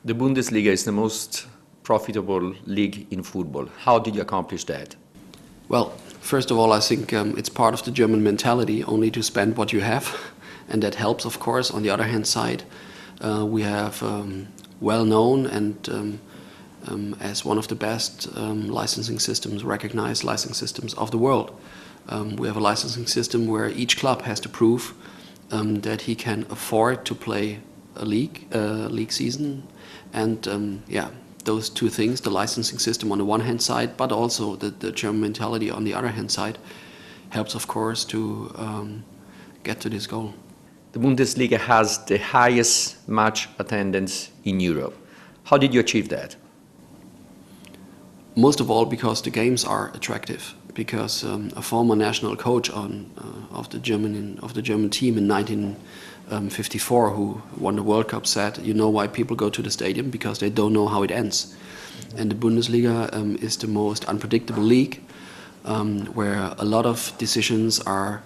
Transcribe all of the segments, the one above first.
The Bundesliga is the most profitable league in football. How did you accomplish that? Well, first of all, I think it's part of the German mentality only to spend what you have, and that helps, of course. On the other hand side, we have well-known and as one of the best licensing systems, recognized licensing systems of the world. We have a licensing system where each club has to prove that he can afford to play a league season, and those two things, the licensing system on the one hand side, but also the German mentality on the other hand side, helps, of course, to get to this goal. The Bundesliga has the highest match attendance in Europe. How did you achieve that? Most of all because the games are attractive. Because a former national coach of the German team in 1954, who won the World Cup, said, "You know why people go to the stadium? Because they don't know how it ends." And the Bundesliga is the most unpredictable league, where a lot of decisions are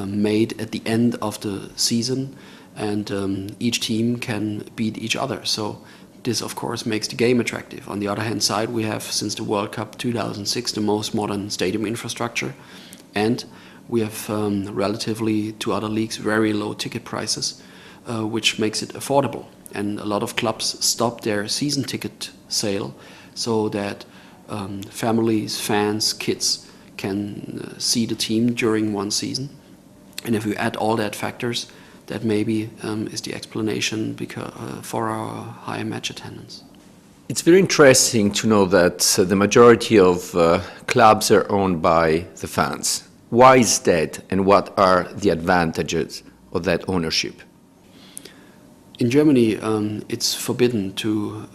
made at the end of the season, and each team can beat each other. So this, of course, makes the game attractive. On the other hand side, we have, since the World Cup 2006, the most modern stadium infrastructure, and we have, relatively to other leagues, very low ticket prices, which makes it affordable. And a lot of clubs stop their season ticket sale so that families, fans, kids can see the team during one season. And if you add all that factors, that maybe is the explanation for our high match attendance. It's very interesting to know that the majority of clubs are owned by the fans. Why is that, and what are the advantages of that ownership? In Germany, it's forbidden to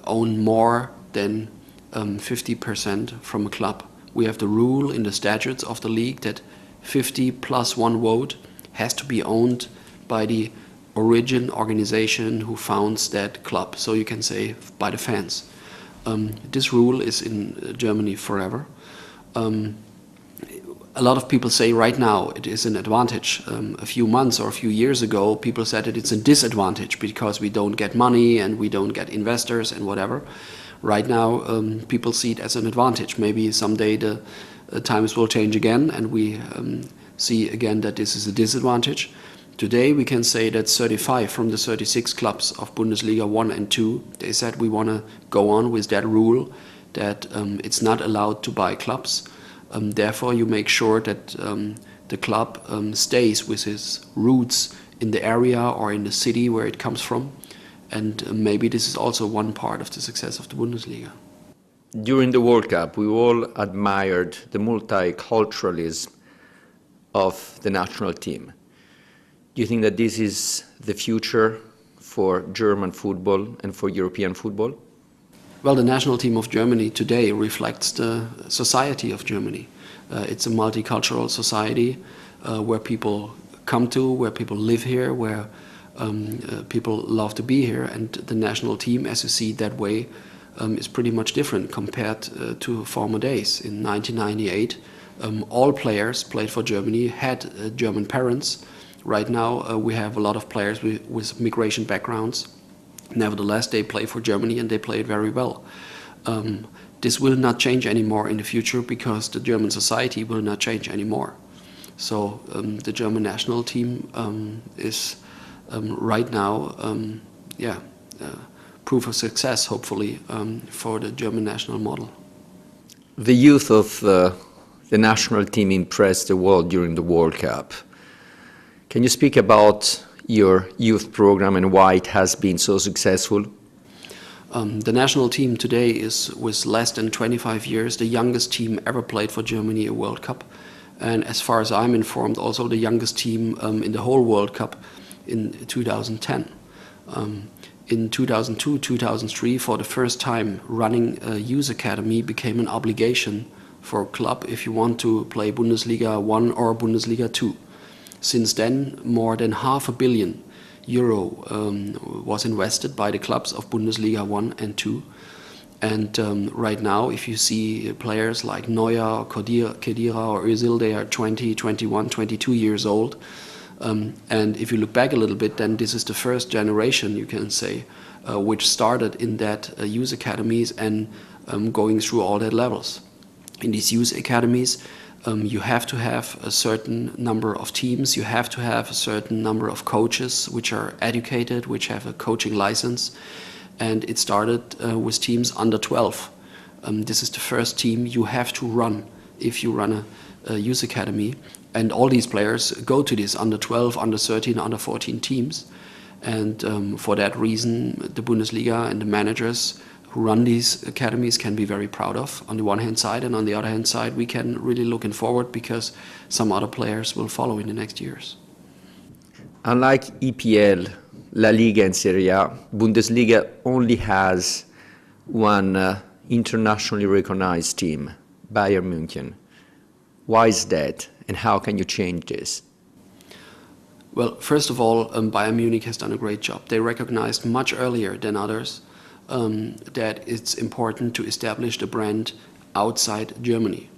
own more than 50% from a club. We have the rule in the statutes of the league that 50 plus one vote has to be owned by the origin organization who founds that club, so you can say by the fans. This rule is in Germany forever. A lot of people say right now it is an advantage. A few months or a few years ago, people said that it's a disadvantage because we don't get money and we don't get investors and whatever. Right now, people see it as an advantage. Maybe someday the times will change again and we see again that this is a disadvantage. Today we can say that 35 from the 36 clubs of Bundesliga 1 and 2, they said we want to go on with that rule that it's not allowed to buy clubs. Therefore you make sure that the club stays with its roots in the area or in the city where it comes from. And maybe this is also one part of the success of the Bundesliga. During the World Cup, we all admired the multiculturalism of the national team. Do you think that this is the future for German football and for European football? Well, the national team of Germany today reflects the society of Germany. It's a multicultural society where people come to, where people live here, where people love to be here, and the national team, as you see that way, is pretty much different compared to former days. In 1998, all players played for Germany had German parents. Right now we have a lot of players with migration backgrounds. Nevertheless, they play for Germany and they play it very well. This will not change anymore in the future because the German society will not change anymore. So the German national team is right now proof of success, hopefully, for the German national model. The youth of the national team impressed the world during the World Cup. Can you speak about your youth program and why it has been so successful? The national team today is, with less than 25 years, the youngest team ever played for Germany a World Cup. And as far as I'm informed, also the youngest team in the whole World Cup in 2010. In 2002, 2003, for the first time, running a youth academy became an obligation for a club if you want to play Bundesliga 1 or Bundesliga 2. Since then, more than €500 million was invested by the clubs of Bundesliga 1 and 2. And right now, if you see players like Neuer, Khedira or Özil, they are 20, 21, 22 years old. And if you look back a little bit, then this is the first generation, you can say, which started in that youth academies and going through all that levels. In these youth academies, you have to have a certain number of teams, you have to have a certain number of coaches which are educated, which have a coaching license. And it started with teams under 12. This is the first team you have to run if you run a youth academy. And all these players go to these under 12, under 13, under 14 teams. And for that reason, the Bundesliga and the managers who run these academies can be very proud of, on the one hand side. And on the other hand side, we can really looking forward because some other players will follow in the next years. Unlike EPL, La Liga and Serie A, Bundesliga only has one internationally recognized team, Bayern München. Why is that, and how can you change this? Well, first of all, Bayern Munich has done a great job. They recognized much earlier than others that it's important to establish the brand outside Germany.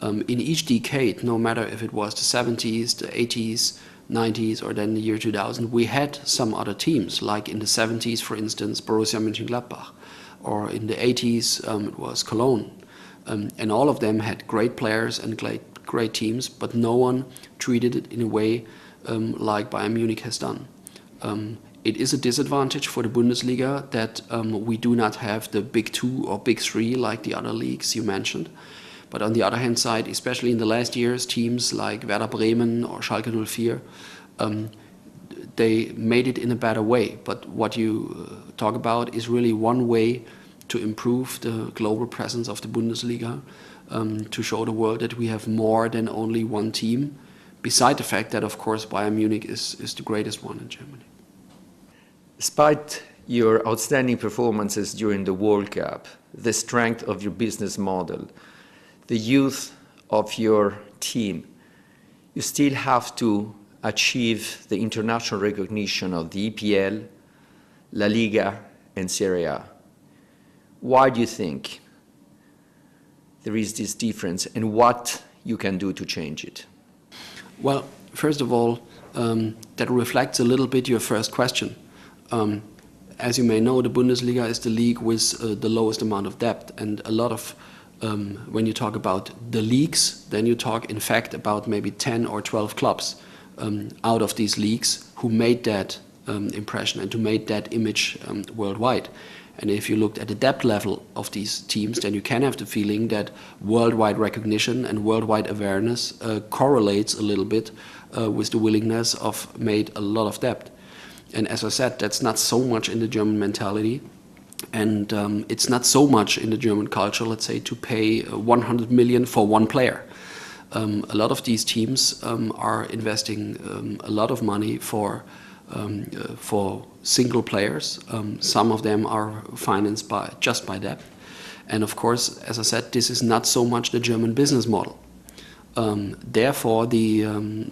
In each decade, no matter if it was the 70s, the 80s, 90s, or then the year 2000, we had some other teams, like in the 70s, for instance, Borussia Mönchengladbach, or in the 80s, it was Cologne. And all of them had great players and great teams, but no one treated it in a way like Bayern Munich has done. It is a disadvantage for the Bundesliga that we do not have the big two or big three like the other leagues you mentioned. But on the other hand side, especially in the last years, teams like Werder Bremen or Schalke 04, they made it in a better way. But what you talk about is really one way to improve the global presence of the Bundesliga, to show the world that we have more than only one team, beside the fact that, of course, Bayern Munich is the greatest one in Germany. Despite your outstanding performances during the World Cup, the strength of your business model, the youth of your team, you still have to achieve the international recognition of the EPL, La Liga and Serie A. Why do you think there is this difference, and what you can do to change it? Well, first of all, that reflects a little bit your first question. As you may know, the Bundesliga is the league with the lowest amount of debt, and a lot of when you talk about the leagues, then you talk in fact about maybe 10 or 12 clubs out of these leagues who made that impression and who made that image worldwide. And if you looked at the debt level of these teams, then you can have the feeling that worldwide recognition and worldwide awareness correlates a little bit with the willingness of made a lot of debt. And as I said, that's not so much in the German mentality. And it's not so much in the German culture, let's say, to pay 100 million for one player. A lot of these teams are investing a lot of money for single players. Some of them are financed just by debt. And of course, as I said, this is not so much the German business model. Therefore, the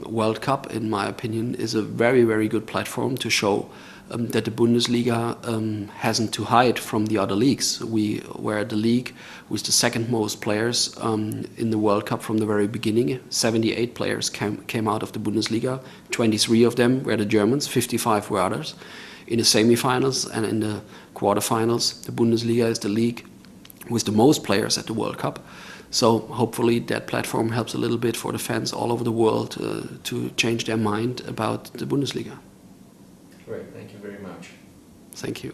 World Cup, in my opinion, is a very, very good platform to show that the Bundesliga hasn't to hide from the other leagues. We were the league with the second most players in the World Cup from the very beginning. 78 players came out of the Bundesliga. 23 of them were the Germans, 55 were others. In the semifinals and in the quarterfinals, the Bundesliga is the league with the most players at the World Cup. So hopefully that platform helps a little bit for the fans all over the world to change their mind about the Bundesliga. Great, thank you very much. Thank you.